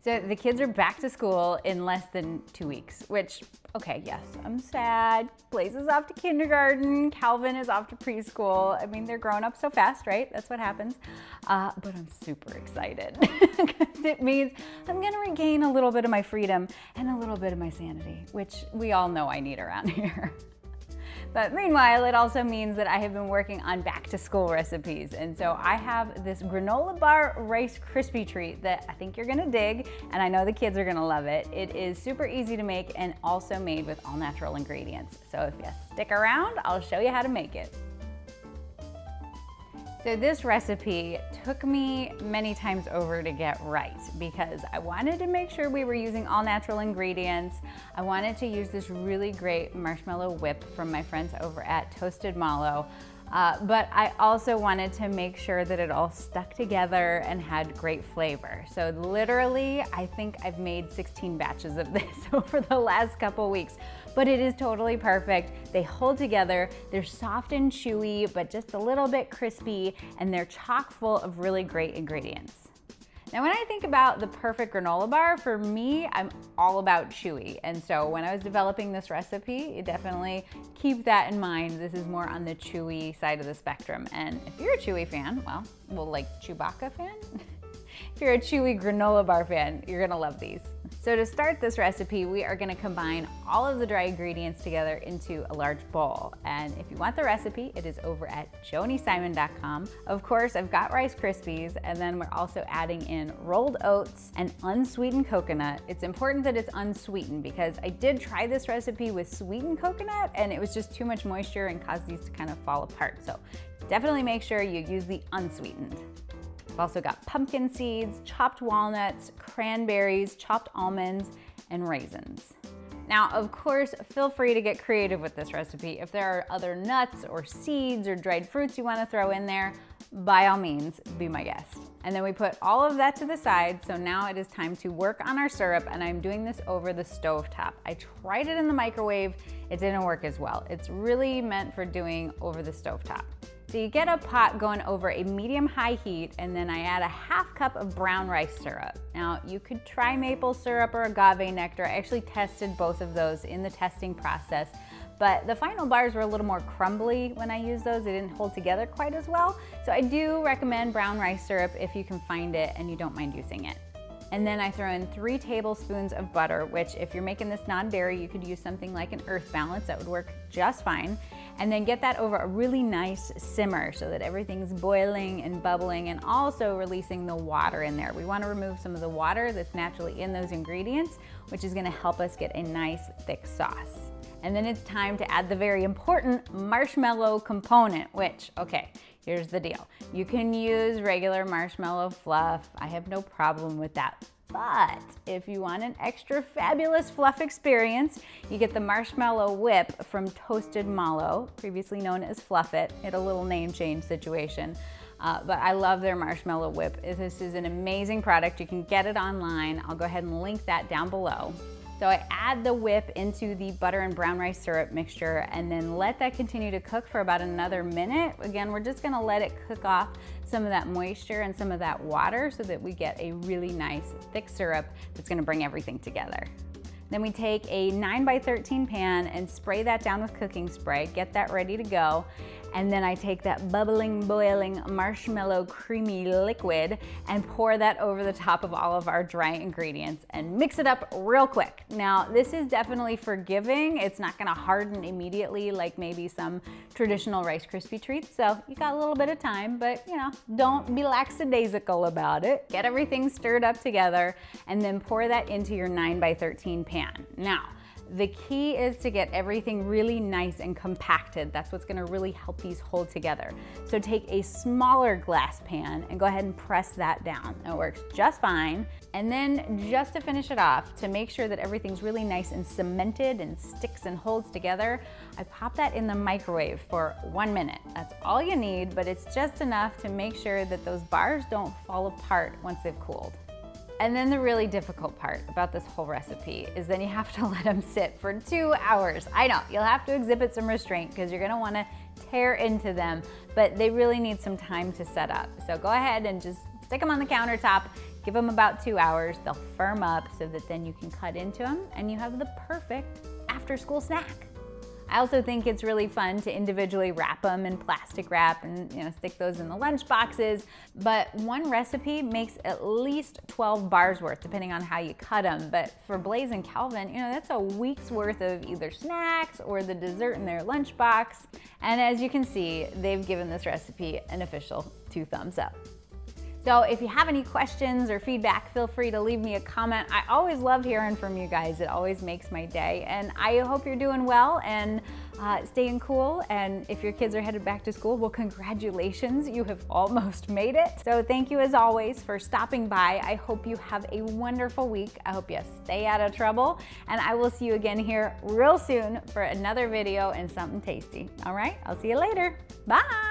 So the kids are back to school in less than 2 weeks, which, okay, yes, I'm sad. Blaze is off to kindergarten, Calvin is off to preschool. I mean, they're growing up so fast, right? That's what happens. But I'm super excited because it means I'm gonna regain a little bit of my freedom and a little bit of my sanity, which we all know I need around here. But meanwhile, it also means that I have been working on back to school recipes. And so I have this granola bar Rice Krispie treat that I think you're gonna dig, and I know the kids are gonna love it. It is super easy to make and also made with all natural ingredients. So if you stick around, I'll show you how to make it. So this recipe took me many times over to get right because I wanted to make sure we were using all natural ingredients. I wanted to use this really great marshmallow whip from my friends over at Toasted Mallow. But I also wanted to make sure that it all stuck together and had great flavor. So literally, I think I've made 16 batches of this over the last couple weeks, but it is totally perfect. They hold together, they're soft and chewy, but just a little bit crispy, and they're chock full of really great ingredients. Now, when I think about the perfect granola bar, for me, I'm all about chewy. And so when I was developing this recipe, you definitely keep that in mind. This is more on the chewy side of the spectrum. And if you're a chewy fan, well, like Chewbacca fan? If you're a chewy granola bar fan, you're gonna love these. So to start this recipe, we are gonna combine all of the dry ingredients together into a large bowl. And if you want the recipe, it is over at joaniesimon.com. Of course, I've got Rice Krispies, and then we're also adding in rolled oats and unsweetened coconut. It's important that it's unsweetened because I did try this recipe with sweetened coconut and it was just too much moisture and caused these to kind of fall apart. So definitely make sure you use the unsweetened. I've also got pumpkin seeds, chopped walnuts, cranberries, chopped almonds, and raisins. Now, of course, feel free to get creative with this recipe. If there are other nuts or seeds or dried fruits you want to throw in there, by all means, be my guest. And then we put all of that to the side, so now it is time to work on our syrup, and I'm doing this over the stovetop. I tried it in the microwave, it didn't work as well. It's really meant for doing over the stovetop. So you get a pot going over a medium-high heat, and then I add a half cup of brown rice syrup. Now, you could try maple syrup or agave nectar. I actually tested both of those in the testing process, but the final bars were a little more crumbly when I used those. They didn't hold together quite as well. So I do recommend brown rice syrup if you can find it and you don't mind using it. And then I throw in 3 tablespoons of butter, which if you're making this non-dairy, you could use something like an Earth Balance. That would work just fine. And then get that over a really nice simmer so that everything's boiling and bubbling and also releasing the water in there. We want to remove some of the water that's naturally in those ingredients, which is going to help us get a nice thick sauce. And then it's time to add the very important marshmallow component, which, okay, here's the deal. You can use regular marshmallow fluff. I have no problem with that. But if you want an extra fabulous fluff experience, you get the marshmallow whip from Toasted Mallow, previously known as Fluff It. It's a little name change situation. But I love their marshmallow whip. This is an amazing product. You can get it online. I'll go ahead and link that down below. So I add the whip into the butter and brown rice syrup mixture and then let that continue to cook for about another minute. Again, we're just gonna let it cook off some of that moisture and some of that water so that we get a really nice thick syrup that's gonna bring everything together. Then we take a 9x13 pan and spray that down with cooking spray, get that ready to go. And then I take that bubbling, boiling marshmallow creamy liquid and pour that over the top of all of our dry ingredients and mix it up real quick. Now, this is definitely forgiving. It's not gonna harden immediately like maybe some traditional Rice Krispie treats. So you got a little bit of time, but you know, don't be lackadaisical about it. Get everything stirred up together and then pour that into your 9x13 pan. Now, the key is to get everything really nice and compacted. That's what's gonna really help these hold together. So take a smaller glass pan and go ahead and press that down. It works just fine. And then just to finish it off, to make sure that everything's really nice and cemented and sticks and holds together, I pop that in the microwave for 1 minute. That's all you need, but it's just enough to make sure that those bars don't fall apart once they've cooled. And then the really difficult part about this whole recipe is then you have to let them sit for 2 hours. I know, you'll have to exhibit some restraint because you're gonna wanna tear into them, but they really need some time to set up. So go ahead and just stick them on the countertop, give them about 2 hours. They'll firm up so that then you can cut into them and you have the perfect after-school snack. I also think it's really fun to individually wrap them in plastic wrap and stick those in the lunch boxes. But one recipe makes at least 12 bars worth, depending on how you cut them. But for Blaze and Calvin, that's a week's worth of either snacks or the dessert in their lunchbox. And as you can see, they've given this recipe an official 2 thumbs up. So if you have any questions or feedback, feel free to leave me a comment. I always love hearing from you guys. It always makes my day. And I hope you're doing well and staying cool. And if your kids are headed back to school, well, congratulations, you have almost made it. So thank you as always for stopping by. I hope you have a wonderful week. I hope you stay out of trouble. And I will see you again here real soon for another video and something tasty. All right, I'll see you later. Bye.